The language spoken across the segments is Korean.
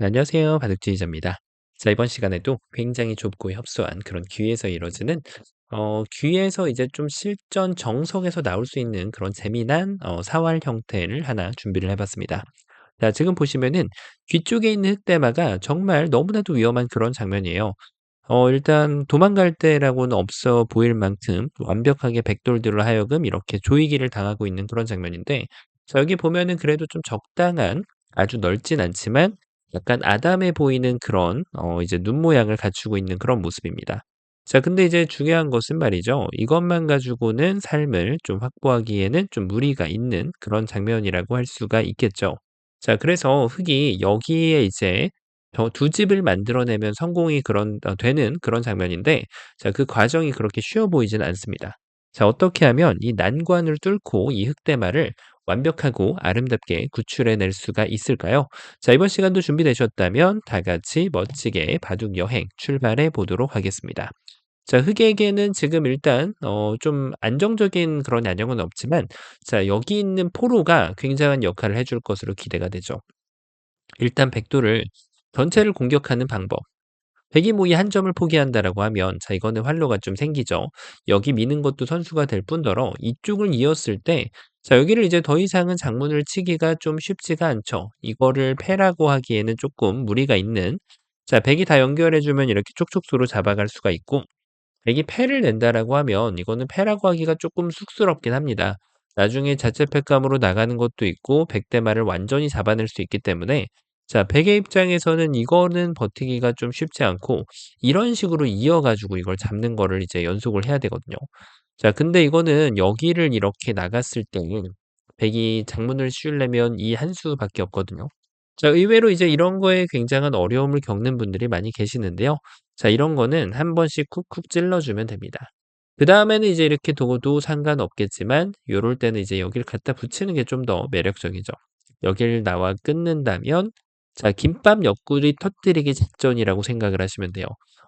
네, 안녕하세요. 바둑지휘자입니다. 자, 이번 시간에도 굉장히 좁고 협소한 그런 귀에서 이루어지는 귀에서 이제 좀 실전 정석에서 나올 수 있는 그런 재미난 사활 형태를 하나 준비를 해봤습니다. 자, 지금 보시면은 귀 쪽에 있는 흑대마가 정말 너무나도 위험한 그런 장면이에요. 일단 도망갈 때라고는 없어 보일 만큼 완벽하게 백돌들로 하여금 이렇게 조이기를 당하고 있는 그런 장면인데, 자, 여기 보면은 그래도 좀 적당한, 아주 넓진 않지만 약간 아담해 보이는 그런 이제 눈 모양을 갖추고 있는 그런 모습입니다. 자, 근데 이제 중요한 것은 말이죠. 이것만 가지고는 삶을 좀 확보하기에는 좀 무리가 있는 그런 장면이라고 할 수가 있겠죠. 자, 그래서 흙이 여기에 이제 두 집을 만들어내면 성공이 되는 그런 장면인데, 자, 그 과정이 그렇게 쉬워 보이지는 않습니다. 자, 어떻게 하면 이 난관을 뚫고 이 흑대마를 완벽하고 아름답게 구출해 낼 수가 있을까요? 자, 이번 시간도 준비되셨다면 다 같이 멋지게 바둑 여행 출발해 보도록 하겠습니다. 자, 흑에게는 지금 일단 좀 안정적인 그런 양형은 없지만, 자, 여기 있는 포로가 굉장한 역할을 해줄 것으로 기대가 되죠. 일단 백도를 전체를 공격하는 방법. 백이 모이 한 점을 포기한다라고 하면, 자, 이거는 활로가 좀 생기죠. 여기 미는 것도 선수가 될 뿐더러 이쪽을 이었을 때, 자, 여기를 이제 더 이상은 장문을 치기가 좀 쉽지가 않죠. 이거를 패라고 하기에는 조금 무리가 있는, 자, 백이 다 연결해 주면 이렇게 촉촉수로 잡아갈 수가 있고, 백이 패를 낸다라고 하면 이거는 패라고 하기가 조금 쑥스럽긴 합니다. 나중에 자체 패감으로 나가는 것도 있고 백대마를 완전히 잡아낼 수 있기 때문에, 자, 백의 입장에서는 이거는 버티기가 좀 쉽지 않고 이런 식으로 이어가지고 이걸 잡는 거를 이제 연속을 해야 되거든요. 자, 근데 이거는 여기를 이렇게 나갔을 때는 백이 장문을 씌우려면 이 한 수밖에 없거든요. 자, 의외로 이제 이런 거에 굉장한 어려움을 겪는 분들이 많이 계시는데요. 자, 이런 거는 한 번씩 쿡쿡 찔러주면 됩니다. 그다음에는 이제 이렇게 둬도 상관없겠지만 요럴 때는 이제 여기를 갖다 붙이는 게 좀 더 매력적이죠. 여기를 나와 끊는다면, 자, 김밥 옆구리 터뜨리기 작전이라고 생각을 하시면 돼요.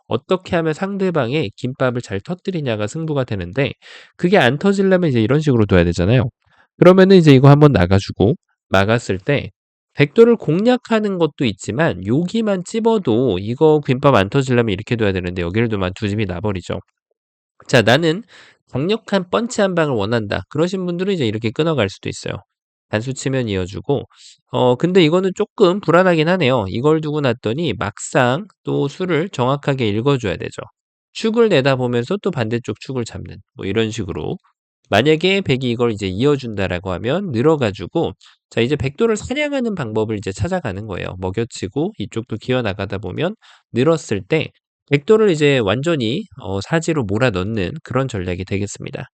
어떻게 하면 상대방의 김밥을 잘 터뜨리냐가 승부가 되는데, 그게 안 터지려면 이제 이런 식으로 둬야 되잖아요. 그러면은 이제 이거 한번 나가 주고 막았을 때 백도를 공략하는 것도 있지만 여기만 찝어도 이거 김밥 안 터지려면 이렇게 둬야 되는데 여기를 두면 두 집이 나버리죠. 자, 나는 강력한 펀치 한 방을 원한다. 그러신 분들은 이제 이렇게 끊어갈 수도 있어요. 단수 치면 이어주고, 근데 이거는 조금 불안하긴 하네요. 이걸 두고 났더니 막상 또 수를 정확하게 읽어줘야 되죠. 축을 내다보면서 또 반대쪽 축을 잡는, 뭐 이런 식으로. 만약에 백이 이걸 이제 이어준다라고 하면 늘어가지고, 자, 이제 백도를 사냥하는 방법을 이제 찾아가는 거예요. 먹여치고 이쪽도 기어 나가다 보면 늘었을 때 백도를 이제 완전히 사지로 몰아넣는 그런 전략이 되겠습니다.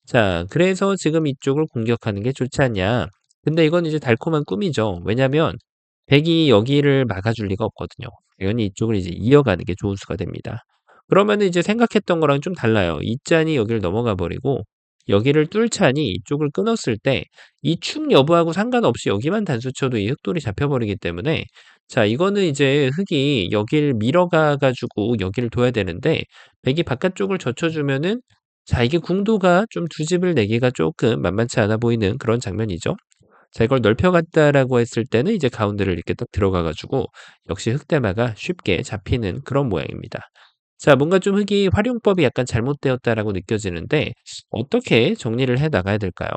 자, 그래서 지금 이쪽을 공격하는 게 좋지 않냐. 근데 이건 이제 달콤한 꿈이죠. 왜냐면 백이 여기를 막아줄 리가 없거든요. 당연히 이쪽을 이제 이어가는 게 좋은 수가 됩니다. 그러면은 이제 생각했던 거랑 좀 달라요. 이 짠이 여기를 넘어가 버리고 여기를 뚫자니 이쪽을 끊었을 때 이 축 여부하고 상관없이 여기만 단수 쳐도 이 흑돌이 잡혀버리기 때문에, 자, 이거는 이제 흑이 여기를 밀어가 가지고 여기를 둬야 되는데 백이 바깥쪽을 젖혀주면은, 자, 이게 궁도가 좀 두 집을 내기가 조금 만만치 않아 보이는 그런 장면이죠. 자, 이걸 넓혀갔다라고 했을 때는 이제 가운데를 이렇게 딱 들어가 가지고 역시 흑대마가 쉽게 잡히는 그런 모양입니다. 자, 뭔가 좀 흑이 활용법이 약간 잘못되었다라고 느껴지는데 어떻게 정리를 해 나가야 될까요?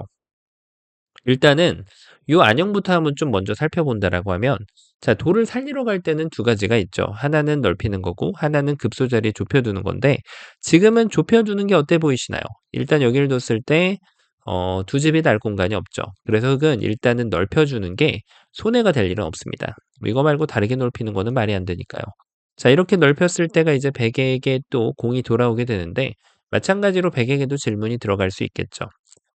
일단은 요 안형부터 한번 좀 먼저 살펴본다라고 하면, 자, 돌을 살리러 갈 때는 두 가지가 있죠. 하나는 넓히는 거고 하나는 급소자리에 좁혀두는 건데, 지금은 좁혀두는 게 어때 보이시나요? 일단 여기를 뒀을 때 두 집이 날 공간이 없죠. 그래서 흙은 일단은 넓혀주는 게 손해가 될 일은 없습니다. 뭐 이거 말고 다르게 넓히는 거는 말이 안 되니까요. 자, 이렇게 넓혔을 때가 이제 백에게 또 공이 돌아오게 되는데, 마찬가지로 백에게도 질문이 들어갈 수 있겠죠.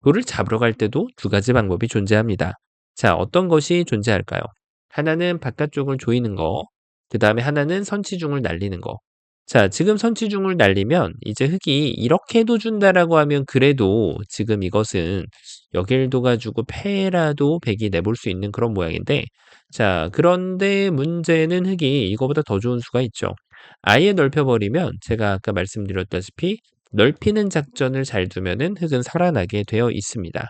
돌을 잡으러 갈 때도 두 가지 방법이 존재합니다. 자, 어떤 것이 존재할까요? 하나는 바깥쪽을 조이는 거, 그 다음에 하나는 선치중을 날리는 거. 자, 지금 선치중을 날리면 이제 흙이 이렇게도 준다라고 하면 그래도 지금 이것은 여길 둬가지고 패라도 백이 내볼 수 있는 그런 모양인데, 자, 그런데 문제는 흙이 이거보다 더 좋은 수가 있죠. 아예 넓혀버리면 제가 아까 말씀드렸다시피 넓히는 작전을 잘 두면은 흙은 살아나게 되어 있습니다.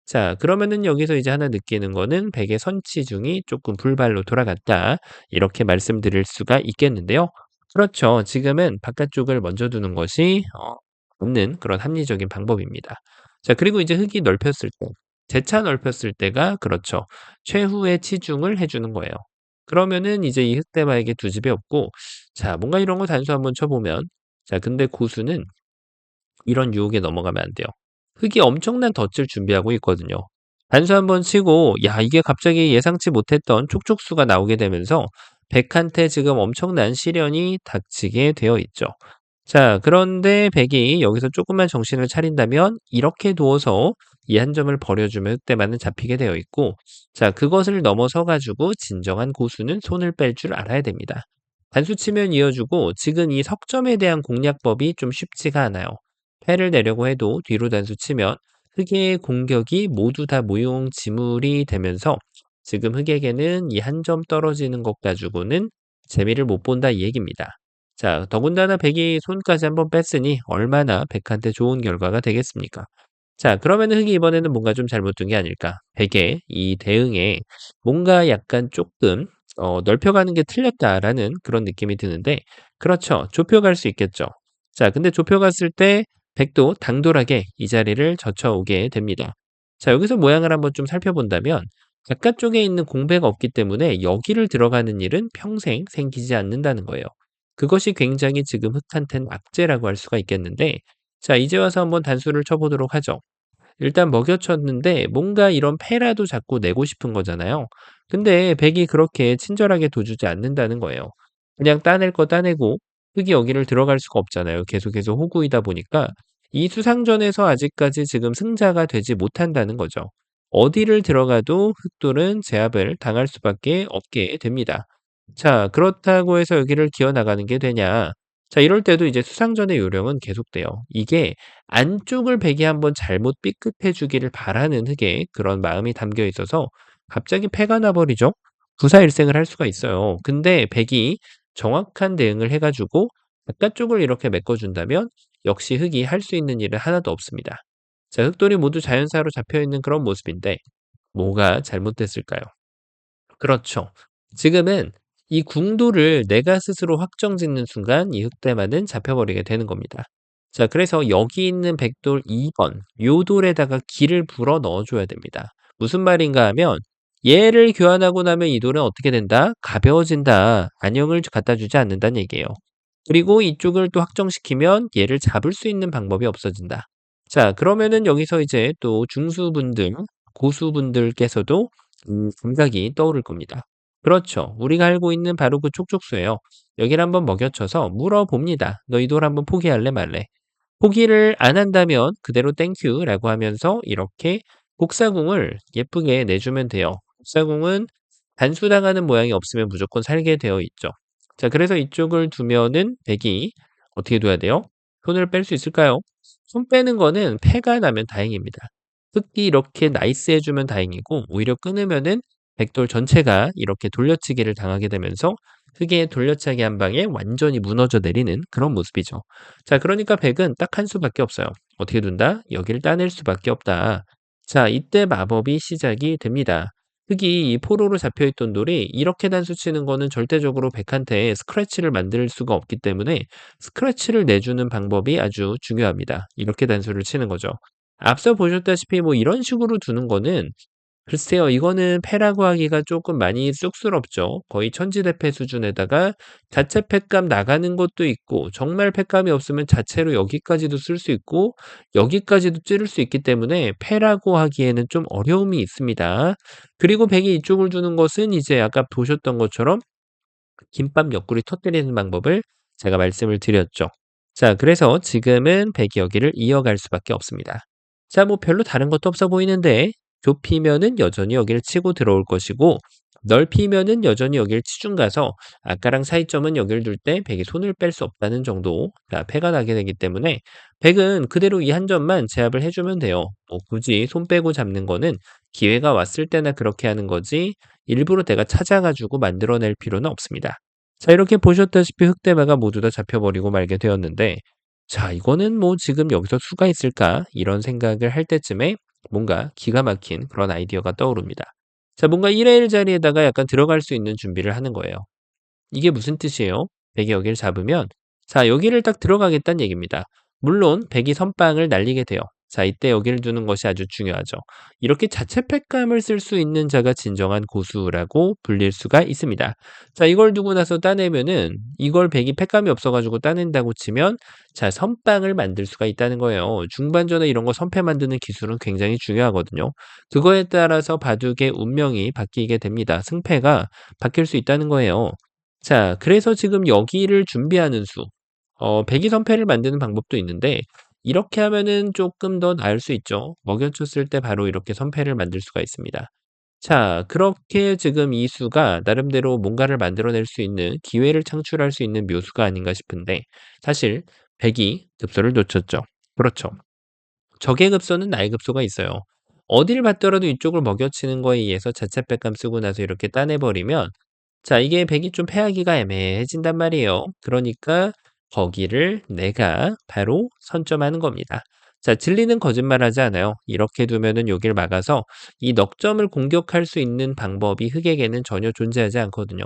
자, 그러면은 여기서 이제 하나 느끼는 거는 백의 선취중이 조금 불발로 돌아갔다. 이렇게 말씀드릴 수가 있겠는데요. 그렇죠. 지금은 바깥쪽을 먼저 두는 것이 없는 그런 합리적인 방법입니다. 자, 그리고 이제 흙이 넓혔을 때, 재차 넓혔을 때가 그렇죠. 최후의 치중을 해주는 거예요. 그러면은 이제 이 흙대바에게 두 집이 없고, 자, 뭔가 이런 거 단수 한번 쳐보면, 자, 근데 고수는 이런 유혹에 넘어가면 안 돼요. 흙이 엄청난 덫을 준비하고 있거든요. 단수 한번 치고 야 이게 갑자기 예상치 못했던 촉촉수가 나오게 되면서 백한테 지금 엄청난 시련이 닥치게 되어 있죠. 자 그런데 백이 여기서 조금만 정신을 차린다면 이렇게 두어서 이 한 점을 버려주면 흑대만은 잡히게 되어 있고 자 그것을 넘어서 가지고 진정한 고수는 손을 뺄 줄 알아야 됩니다. 단수 치면 이어주고 지금 이 석점에 대한 공략법이 좀 쉽지가 않아요. 패를 내려고 해도 뒤로 단수 치면 흑의 공격이 모두 다 무용지물이 되면서 지금 흑에게는 이 한 점 떨어지는 것 가지고는 재미를 못 본다 이 얘기입니다. 자, 더군다나 백이 손까지 한번 뺐으니 얼마나 백한테 좋은 결과가 되겠습니까? 자, 그러면 흑이 이번에는 뭔가 좀 잘못 둔 게 아닐까? 백의 이 대응에 뭔가 약간 조금 넓혀가는 게 틀렸다라는 그런 느낌이 드는데, 그렇죠. 좁혀갈 수 있겠죠. 자, 근데 좁혀갔을 때 백도 당돌하게 이 자리를 젖혀오게 됩니다. 자, 여기서 모양을 한번 좀 살펴본다면, 바깥쪽에 있는 공배가 없기 때문에 여기를 들어가는 일은 평생 생기지 않는다는 거예요. 그것이 굉장히 지금 흑한텐 악재라고 할 수가 있겠는데, 자, 이제 와서 한번 단수를 쳐보도록 하죠. 일단 먹여쳤는데 뭔가 이런 패라도 자꾸 내고 싶은 거잖아요. 근데 백이 그렇게 친절하게 둬주지 않는다는 거예요. 그냥 따낼 거 따내고 흙이 여기를 들어갈 수가 없잖아요. 계속해서 호구이다 보니까 이 수상전에서 아직까지 지금 승자가 되지 못한다는 거죠. 어디를 들어가도 흑돌은 제압을 당할 수밖에 없게 됩니다. 자, 그렇다고 해서 여기를 기어나가는 게 되냐? 자, 이럴 때도 이제 수상전의 요령은 계속돼요. 이게 안쪽을 백이 한번 잘못 삐끗해 주기를 바라는 흑의 그런 마음이 담겨 있어서 갑자기 패가 나버리죠. 부사일생을 할 수가 있어요. 근데 백이 정확한 대응을 해 가지고 바깥쪽을 이렇게 메꿔준다면 역시 흑이 할 수 있는 일은 하나도 없습니다. 자, 흑돌이 모두 자연사로 잡혀 있는 그런 모습인데 뭐가 잘못됐을까요? 그렇죠. 지금은 이 궁도를 내가 스스로 확정짓는 순간 이 흑대만은 잡혀버리게 되는 겁니다. 자, 그래서 여기 있는 백돌 2번, 요 돌에다가 기를 불어 넣어줘야 됩니다. 무슨 말인가 하면 얘를 교환하고 나면 이 돌은 어떻게 된다? 가벼워진다. 안형을 갖다 주지 않는다는 얘기예요. 그리고 이쪽을 또 확정시키면 얘를 잡을 수 있는 방법이 없어진다. 자, 그러면은 여기서 이제 또 중수분들, 고수분들께서도 감각이 떠오를 겁니다. 그렇죠. 우리가 알고 있는 바로 그 촉촉수예요. 여기를 한번 먹여쳐서 물어봅니다. 너 이 돌 한번 포기할래 말래? 포기를 안 한다면 그대로 땡큐라고 하면서 이렇게 곡사공을 예쁘게 내주면 돼요. 곡사공은 단수당하는 모양이 없으면 무조건 살게 되어 있죠. 자, 그래서 이쪽을 두면은 백이 어떻게 둬야 돼요? 손을 뺄 수 있을까요? 손 빼는 거는 패가 나면 다행입니다. 흙이 이렇게 나이스 해주면 다행이고 오히려 끊으면은 백돌 전체가 이렇게 돌려치기를 당하게 되면서 흙의 돌려차기 한 방에 완전히 무너져 내리는 그런 모습이죠. 자, 그러니까 백은 딱 한 수밖에 없어요. 어떻게 둔다? 여기를 따낼 수밖에 없다. 자, 이때 마법이 시작이 됩니다. 흙이 이 포로로 잡혀있던 돌이 이렇게 단수 치는 거는 절대적으로 백한테 스크래치를 만들 수가 없기 때문에 스크래치를 내주는 방법이 아주 중요합니다. 이렇게 단수를 치는 거죠. 앞서 보셨다시피 뭐 이런 식으로 두는 거는 글쎄요. 이거는 패라고 하기가 조금 많이 쑥스럽죠. 거의 천지대패 수준에다가 자체 패감 나가는 것도 있고 정말 패감이 없으면 자체로 여기까지도 쓸 수 있고 여기까지도 찌를 수 있기 때문에 패라고 하기에는 좀 어려움이 있습니다. 그리고 백이 이쪽을 두는 것은 이제 아까 보셨던 것처럼 김밥 옆구리 터뜨리는 방법을 제가 말씀을 드렸죠. 자, 그래서 지금은 백이 여기를 이어갈 수밖에 없습니다. 자, 뭐 별로 다른 것도 없어 보이는데 좁히면은 여전히 여기를 치고 들어올 것이고 넓히면은 여전히 여기를 치중 가서 아까랑 차이점은 여기를 둘 때 백이 손을 뺄 수 없다는 정도가 패가 나게 되기 때문에 백은 그대로 이 한 점만 제압을 해주면 돼요. 뭐 굳이 손 빼고 잡는 거는 기회가 왔을 때나 그렇게 하는 거지 일부러 내가 찾아가지고 만들어낼 필요는 없습니다. 자, 이렇게 보셨다시피 흑대마가 모두 다 잡혀버리고 말게 되었는데, 자, 이거는 뭐 지금 여기서 수가 있을까? 이런 생각을 할 때쯤에 뭔가 기가 막힌 그런 아이디어가 떠오릅니다. 자, 뭔가 1의 1 자리에다가 약간 들어갈 수 있는 준비를 하는 거예요. 이게 무슨 뜻이에요? 100이 여기를 잡으면 자, 여기를 딱 들어가겠다는 얘기입니다. 물론 100이 선빵을 날리게 돼요. 자, 이때 여기를 두는 것이 아주 중요하죠. 이렇게 자체팩감을 쓸 수 있는 자가 진정한 고수라고 불릴 수가 있습니다. 자, 이걸 두고 나서 따내면은 이걸 100이 팩감이 없어 가지고 따낸다고 치면 자, 선빵을 만들 수가 있다는 거예요. 중반전에 이런 거 선패 만드는 기술은 굉장히 중요하거든요. 그거에 따라서 바둑의 운명이 바뀌게 됩니다. 승패가 바뀔 수 있다는 거예요. 자, 그래서 지금 여기를 준비하는 수, 배기선패를 만드는 방법도 있는데 이렇게 하면은 쪼끔 더 나을 수 있죠. 먹여쳤을 때 바로 이렇게 선패를 만들 수가 있습니다. 자, 그렇게 지금 이 수가 나름대로 뭔가를 만들어낼 수 있는 기회를 창출할 수 있는 묘수가 아닌가 싶은데 사실 백이 급소를 놓쳤죠. 그렇죠. 적의 급소는 나의 급소가 있어요. 어딜 봤더라도 이쪽을 먹여치는 거에 의해서 자체백감 쓰고 나서 이렇게 따내 버리면 자, 이게 백이 좀 패하기가 애매해진단 말이에요. 그러니까 거기를 내가 바로 선점하는 겁니다. 자, 진리는 거짓말하지 않아요. 이렇게 두면은 여길 막아서 이 넉점을 공격할 수 있는 방법이 흑에게는 전혀 존재하지 않거든요.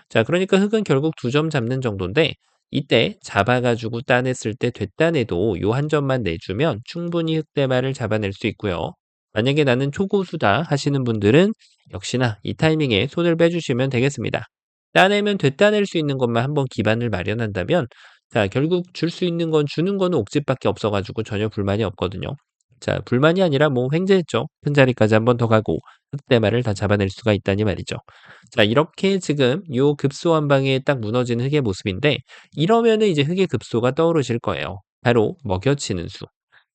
자, 그러니까 흑은 결국 2점 잡는 정도인데 이때 잡아가지고 따냈을 때 됐다내도 요 한 점만 내주면 충분히 흑대마를 잡아낼 수 있고요. 만약에 나는 초고수다 하시는 분들은 역시나 이 타이밍에 손을 빼주시면 되겠습니다. 따내면 되따낼 수 있는 것만 한번 기반을 마련한다면 자, 결국 줄 수 있는 건 주는 거는 옥집밖에 없어 가지고 전혀 불만이 없거든요. 자, 불만이 아니라 뭐 횡재했죠. 큰 자리까지 한 번 더 가고 흑대마를 다 잡아낼 수가 있다니 말이죠. 자, 이렇게 지금 요 급소 한 방에 딱 무너진 흑의 모습인데 이러면은 이제 흑의 급소가 떠오르실 거예요. 바로 먹여치는 수.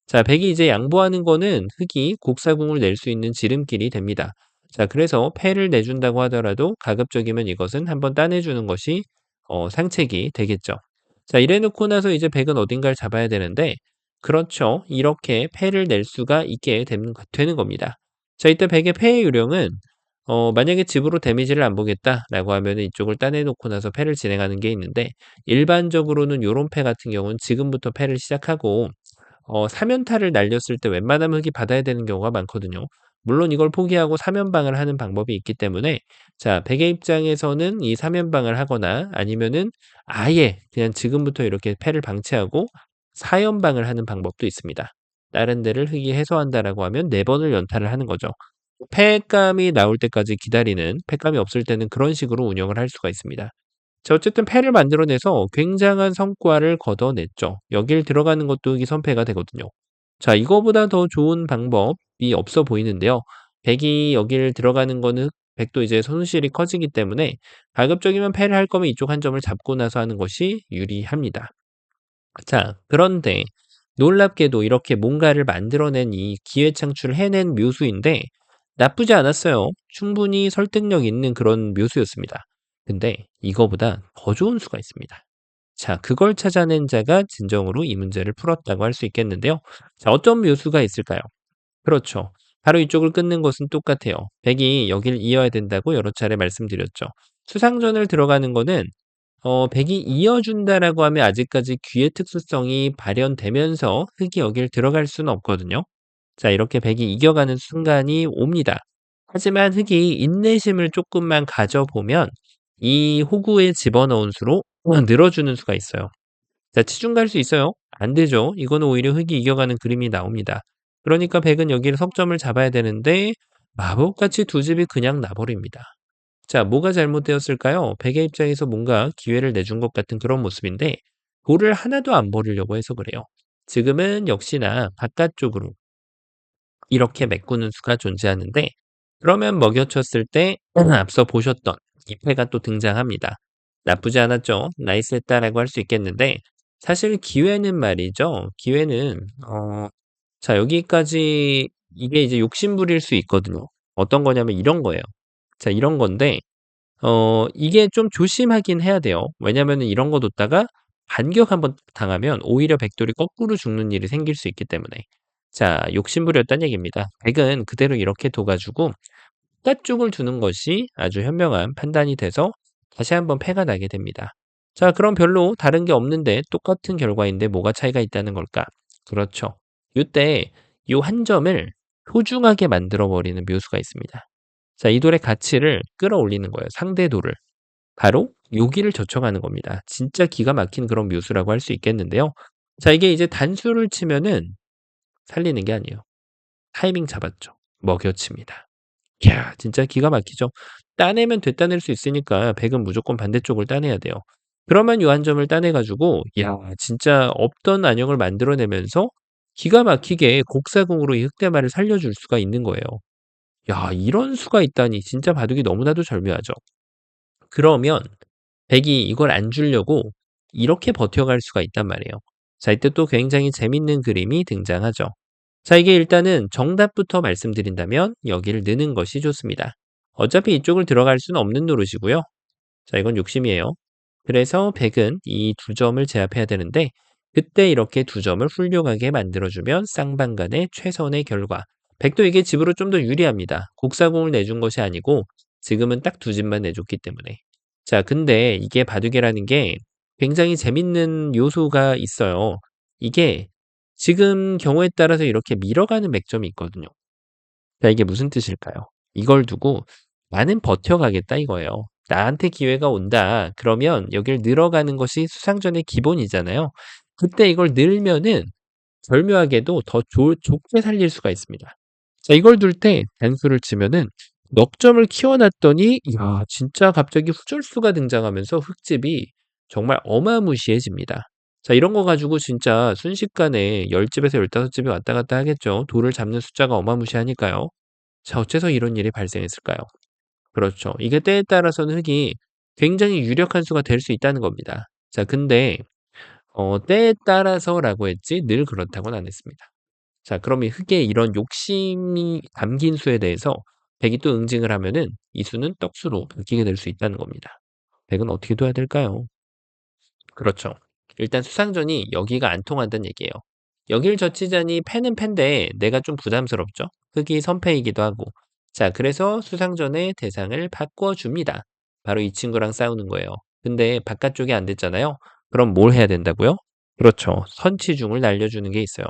자, 백이 이제 양보하는 거는 흑이 곡사공을 낼 수 있는 지름길이 됩니다. 자, 그래서 패를 내준다고 하더라도 가급적이면 이것은 한번 따내주는 것이 상책이 되겠죠. 자, 이래 놓고 나서 이제 백은 어딘가를 잡아야 되는데 그렇죠. 이렇게 패를 낼 수가 있게 되는 겁니다. 자, 이때 백의 패의 요령은 만약에 집으로 데미지를 안 보겠다라고 하면은 이쪽을 따내 놓고 나서 패를 진행하는 게 있는데 일반적으로는 요런 패 같은 경우는 지금부터 패를 시작하고 3연타를 날렸을 때 웬만하면 흑이 받아야 되는 경우가 많거든요. 물론 이걸 포기하고 3연방을 하는 방법이 있기 때문에 자, 백의 입장에서는 이 3연방을 하거나 아니면은 아예 그냥 지금부터 이렇게 패를 방치하고 4연방을 하는 방법도 있습니다. 다른 데를 흑이 해소한다라고 하면 4번을 연타를 하는 거죠. 패감이 나올 때까지 기다리는 패감이 없을 때는 그런 식으로 운영을 할 수가 있습니다. 자, 어쨌든 패를 만들어내서 굉장한 성과를 거둬냈죠. 여길 들어가는 것도 이 선패가 되거든요. 자, 이거보다 더 좋은 방법이 없어 보이는데요. 백이 여기를 들어가는 거는 백도 이제 손실이 커지기 때문에 가급적이면 패를 할 거면 이쪽 한 점을 잡고 나서 하는 것이 유리합니다. 자, 그런데 놀랍게도 이렇게 뭔가를 만들어낸 이 기회 창출을 해낸 묘수인데 나쁘지 않았어요. 충분히 설득력 있는 그런 묘수였습니다. 근데 이거보다 더 좋은 수가 있습니다. 자, 그걸 찾아낸 자가 진정으로 이 문제를 풀었다고 할 수 있겠는데요. 자, 어떤 묘수가 있을까요? 그렇죠. 바로 이쪽을 끊는 것은 똑같아요. 백이 여길 이어야 된다고 여러 차례 말씀드렸죠. 수상전을 들어가는 거는 백이 이어준다라고 하면 아직까지 귀의 특수성이 발현되면서 흑이 여길 들어갈 수는 없거든요. 자, 이렇게 백이 이겨가는 순간이 옵니다. 하지만 흑이 인내심을 조금만 가져보면 이 호구에 집어넣은 수로 늘어주는 수가 있어요. 자, 치중 갈 수 있어요? 안 되죠. 이거는 오히려 흑이 이겨가는 그림이 나옵니다. 그러니까 백은 여기를 석점을 잡아야 되는데 마법같이 두 집이 그냥 나버립니다. 자, 뭐가 잘못되었을까요? 백의 입장에서 뭔가 기회를 내준 것 같은 그런 모습인데 돌을 하나도 안 버리려고 해서 그래요. 지금은 역시나 바깥쪽으로 이렇게 메꾸는 수가 존재하는데 그러면 먹여쳤을 때 앞서 보셨던 이 패가 또 등장합니다. 나쁘지 않았죠. 나이스했다라고 할 수 있겠는데 사실 기회는 말이죠. 기회는 자, 여기까지 이게 이제 욕심부릴 수 있거든요. 어떤 거냐면 이런 거예요. 자, 이런 건데 이게 좀 조심하긴 해야 돼요. 왜냐면은 이런 거 뒀다가 반격 한번 당하면 오히려 백돌이 거꾸로 죽는 일이 생길 수 있기 때문에. 자, 욕심부렸다는 얘기입니다. 백은 그대로 이렇게 둬 가지고 바깥쪽을 두는 것이 아주 현명한 판단이 돼서 다시 한번 패가 나게 됩니다. 자, 그럼 별로 다른 게 없는데 똑같은 결과인데 뭐가 차이가 있다는 걸까? 그렇죠. 요때 요 한 점을 소중하게 만들어 버리는 묘수가 있습니다. 자, 이 돌의 가치를 끌어올리는 거예요. 상대 돌을. 바로 여기를 젖혀가는 겁니다. 진짜 기가 막힌 그런 묘수라고 할 수 있겠는데요. 자, 이게 이제 단수를 치면은 살리는 게 아니에요. 타이밍 잡았죠. 먹여칩니다. 이야, 진짜 기가 막히죠. 따내면 되따낼 수 있으니까 백은 무조건 반대쪽을 따내야 돼요. 그러면 요 한 점을 따내 가지고 야, 진짜 없던 안형을 만들어내면서 기가 막히게 곡사공으로 이 흑대마를 살려줄 수가 있는 거예요. 야, 이런 수가 있다니 진짜 바둑이 너무나도 절묘하죠. 그러면 백이 이걸 안 주려고 이렇게 버텨갈 수가 있단 말이에요. 자, 이때 또 굉장히 재밌는 그림이 등장하죠. 자, 이게 일단은 정답부터 말씀드린다면 여기를 넣는 것이 좋습니다. 어차피 이쪽을 들어갈 수는 없는 노릇이고요. 자, 이건 욕심이에요. 그래서 백은 이 두 점을 제압해야 되는데 그때 이렇게 두 점을 훌륭하게 만들어주면 쌍방간의 최선의 결과. 백도 이게 집으로 좀 더 유리합니다. 곡사공을 내준 것이 아니고 지금은 딱 두 집만 내줬기 때문에. 자, 근데 이게 바둑이라는 게 굉장히 재밌는 요소가 있어요. 이게 지금 경우에 따라서 이렇게 밀어가는 맥점이 있거든요. 자, 이게 무슨 뜻일까요? 이걸 두고 '나는 버텨가겠다.' 이거예요. 나한테 기회가 온다. 그러면 여길 늘어가는 것이 수상전의 기본이잖아요. 그때 이걸 늘면은 절묘하게도 더 좋게 살릴 수가 있습니다. 자, 이걸 둘 때 단수를 치면은 넉 점을 키워 놨더니 야, 진짜 갑자기 후절수가 등장하면서 흙집이 정말 어마무시해집니다. 자, 이런 거 가지고 진짜 순식간에 10 집에서 15 집이 왔다 갔다 하겠죠. 돌을 잡는 숫자가 어마무시하니까요. 자, 어째서 이런 일이 발생했을까요? 그렇죠. 이게 때에 따라서는 흙이 굉장히 유력한 수가 될 수 있다는 겁니다. 자, 근데 때에 따라서라고 했지 늘 그렇다고는 안 했습니다. 자, 그럼 이 흙에 이런 욕심이 담긴 수에 대해서 백이 또 응징을 하면은 이 수는 떡수로 바뀌게 될 수 있다는 겁니다. 백은 어떻게 둬야 될까요? 그렇죠. 일단 수상전이 여기가 안 통한다는 얘기예요. 여길 젖히자니 패는 패인데 내가 좀 부담스럽죠. 흙이 선패이기도 하고. 자, 그래서 수상전의 대상을 바꿔줍니다. 바로 이 친구랑 싸우는 거예요. 근데 바깥쪽이 안 됐잖아요. 그럼 뭘 해야 된다고요? 그렇죠. 선취중을 날려주는 게 있어요.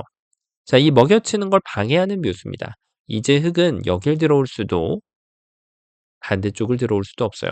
자, 이 먹여치는 걸 방해하는 묘수입니다. 이제 흙은 여길 들어올 수도 반대쪽을 들어올 수도 없어요.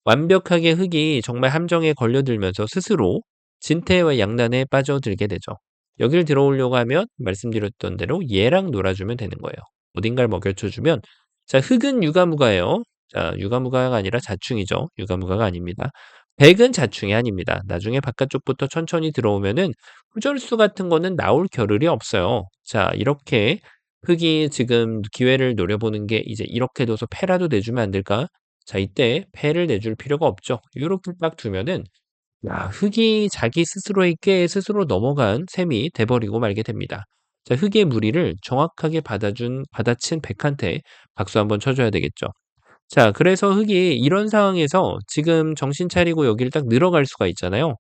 완벽하게 흙이 정말 함정에 걸려들면서 스스로 진퇴와 양난에 빠져들게 되죠. 여길 들어오려고 하면 말씀드렸던 대로 얘랑 놀아주면 되는 거예요. 어딘가를 먹여쳐주면 자, 흙은 유가무가예요. 자, 유가무가가 아니라 자충이죠. 유가무가가 아닙니다. 백은 자충이 아닙니다. 나중에 바깥쪽부터 천천히 들어오면은 후절수 같은 거는 나올 겨를이 없어요. 자, 이렇게 흙이 지금 기회를 노려보는 게 이제 이렇게 둬서 패라도 내주면 안 될까? 자, 이때 패를 내줄 필요가 없죠. 요렇게 딱 두면은 야, 흙이 자기 스스로에게 스스로 넘어간 셈이 돼 버리고 말게 됩니다. 자, 흙의 무리를 정확하게 받아친 백한테 박수 한번 쳐 줘야 되겠죠. 자, 그래서 흙이 이런 상황에서 지금 정신 차리고 여기를 딱 늘어갈 수가 있잖아요.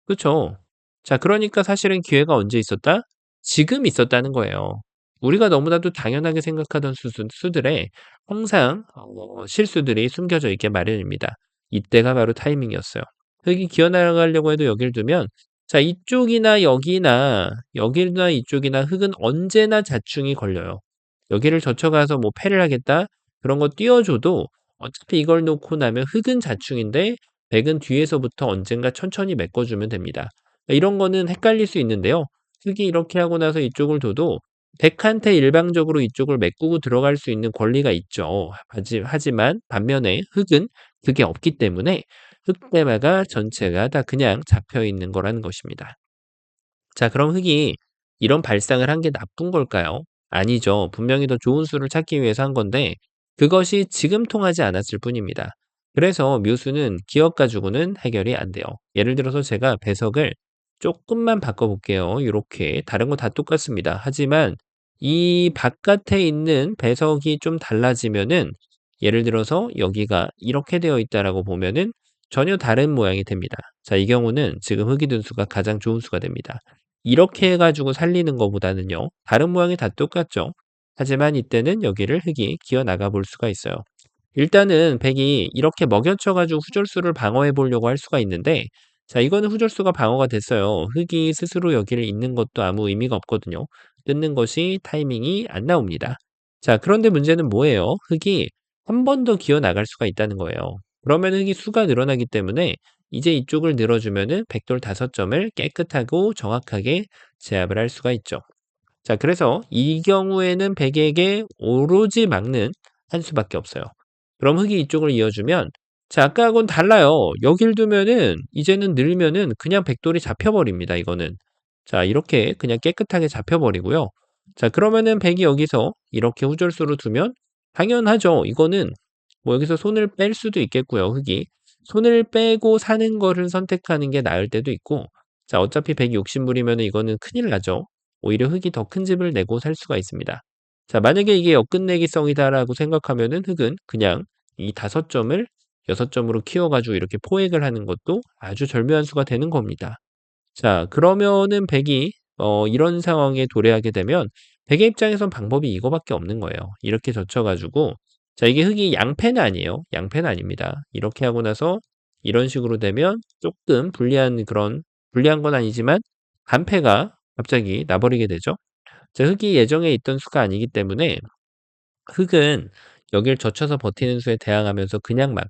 그쵸? 자, 그러니까 사실은 기회가 언제 있었다? 지금 있었다는 거예요. 우리가 너무나도 당연하게 생각하던 수들에 항상 실수들이 숨겨져 있게 마련입니다. 이때가 바로 타이밍이었어요. 흙이 기어나가려고 해도 여길 두면 자, 이쪽이나 여기나 여기나 이쪽이나 흙은 언제나 자충이 걸려요. 여기를 젖혀가서 뭐 패를 하겠다? 그런 거 띄워줘도 어차피 이걸 놓고 나면 흙은 자충인데 백은 뒤에서부터 언젠가 천천히 메꿔주면 됩니다. 이런 거는 헷갈릴 수 있는데요. 흙이 이렇게 하고 나서 이쪽을 둬도 백한테 일방적으로 이쪽을 메꾸고 들어갈 수 있는 권리가 있죠. 하지만 반면에 흙은 그게 없기 때문에 흙대마가 전체가 다 그냥 잡혀 있는 거라는 것입니다. 자, 그럼 흙이 이런 발상을 한 게 나쁜 걸까요? 아니죠. 분명히 더 좋은 수를 찾기 위해서 한 건데 그것이 지금 통하지 않았을 뿐입니다. 그래서 묘수는 기억 가지고는 해결이 안 돼요. 예를 들어서 제가 배석을 조금만 바꿔볼게요. 이렇게 다른 거 다 똑같습니다. 하지만 이 바깥에 있는 배석이 좀 달라지면은 예를 들어서 여기가 이렇게 되어 있다라고 보면은 전혀 다른 모양이 됩니다. 자, 이 경우는 지금 흙이 든 수가 가장 좋은 수가 됩니다. 이렇게 해 가지고 살리는 것보다는요. 다른 모양이 다 똑같죠. 하지만 이때는 여기를 흙이 기어 나가 볼 수가 있어요. 일단은 백이 이렇게 먹여쳐 가지고 후절수를 방어해 보려고 할 수가 있는데 자, 이거는 후절수가 방어가 됐어요. 흙이 스스로 여기를 잇는 것도 아무 의미가 없거든요. 뜯는 것이 타이밍이 안 나옵니다. 자, 그런데 문제는 뭐예요? 흙이 한 번 더 기어 나갈 수가 있다는 거예요. 그러면 흙이 수가 늘어나기 때문에 이제 이쪽을 늘어주면은 백돌 5점을 깨끗하고 정확하게 제압을 할 수가 있죠. 자, 그래서 이 경우에는 백에게 오로지 막는 한 수밖에 없어요. 그럼 흙이 이쪽을 이어주면, 자, 아까하고는 달라요. 여길 두면은 이제는 늘면은 그냥 백돌이 잡혀버립니다. 이거는. 자, 이렇게 그냥 깨끗하게 잡혀버리고요. 자, 그러면은 백이 여기서 이렇게 후절수로 두면 당연하죠. 이거는 뭐 여기서 손을 뺄 수도 있겠고요. 흙이 손을 빼고 사는 거를 선택하는 게 나을 때도 있고, 자, 어차피 백이 욕심부리면 이거는 큰일 나죠. 오히려 흙이 더 큰 집을 내고 살 수가 있습니다. 자, 만약에 이게 역끝내기성이다라고 생각하면은 흙은 그냥 이 5점을 6점으로 키워가지고 이렇게 포획을 하는 것도 아주 절묘한 수가 되는 겁니다. 자, 그러면은 백이 이런 상황에 도래하게 되면 백의 입장에선 방법이 이거밖에 없는 거예요. 이렇게 젖혀가지고, 자, 이게 흙이 양패는 아니에요. 양패는 아닙니다. 이렇게 하고 나서 이런 식으로 되면 조금 불리한 건 아니지만 간패가 갑자기 나버리게 되죠. 자, 흙이 예정에 있던 수가 아니기 때문에 흙은 여길 젖혀서 버티는 수에 대항하면서 그냥 막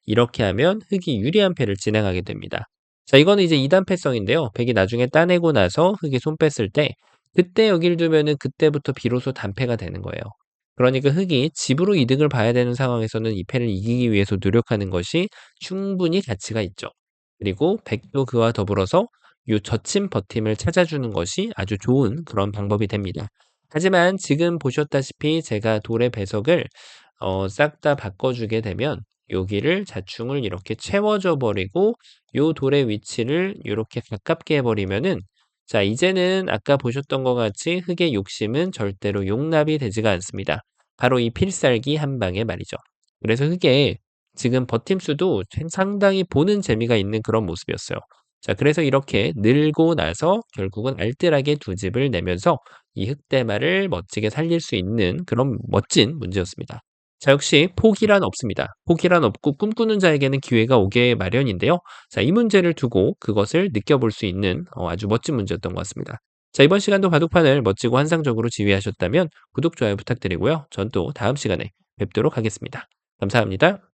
이렇게 하면 흙이 유리한 패를 진행하게 됩니다. 자, 이거는 이제 2단패성인데요. 백이 나중에 따내고 나서 흙이 손 뺐을 때 그때 여길 두면은 그때부터 비로소 단패가 되는 거예요. 그러니까 흙이 집으로 이득을 봐야 되는 상황에서는 이 패를 이기기 위해서 노력하는 것이 충분히 가치가 있죠. 그리고 백도 그와 더불어서 요 젖힌 버팀을 찾아주는 것이 아주 좋은 그런 방법이 됩니다. 하지만 지금 보셨다시피 제가 돌의 배석을 싹 다 바꿔주게 되면 여기를 자충을 이렇게 채워줘 버리고 요 돌의 위치를 요렇게 가깝게 해 버리면은, 자, 이제는 아까 보셨던 것 같이 흙의 욕심은 절대로 용납이 되지가 않습니다. 바로 이 필살기 한 방에 말이죠. 그래서 흙의 지금 버팀수도 상당히 보는 재미가 있는 그런 모습이었어요. 자, 그래서 이렇게 늘고 나서 결국은 알뜰하게 두 집을 내면서 이 흙대마를 멋지게 살릴 수 있는 그런 멋진 문제였습니다. 자, 역시 포기란 없습니다. 포기란 없고 꿈꾸는 자에게는 기회가 오게 마련인데요. 자, 이 문제를 두고 그것을 느껴볼 수 있는 아주 멋진 문제였던 것 같습니다. 자, 이번 시간도 바둑판을 멋지고 환상적으로 지휘하셨다면 구독, 좋아요 부탁드리고요. 전 또 다음 시간에 뵙도록 하겠습니다. 감사합니다.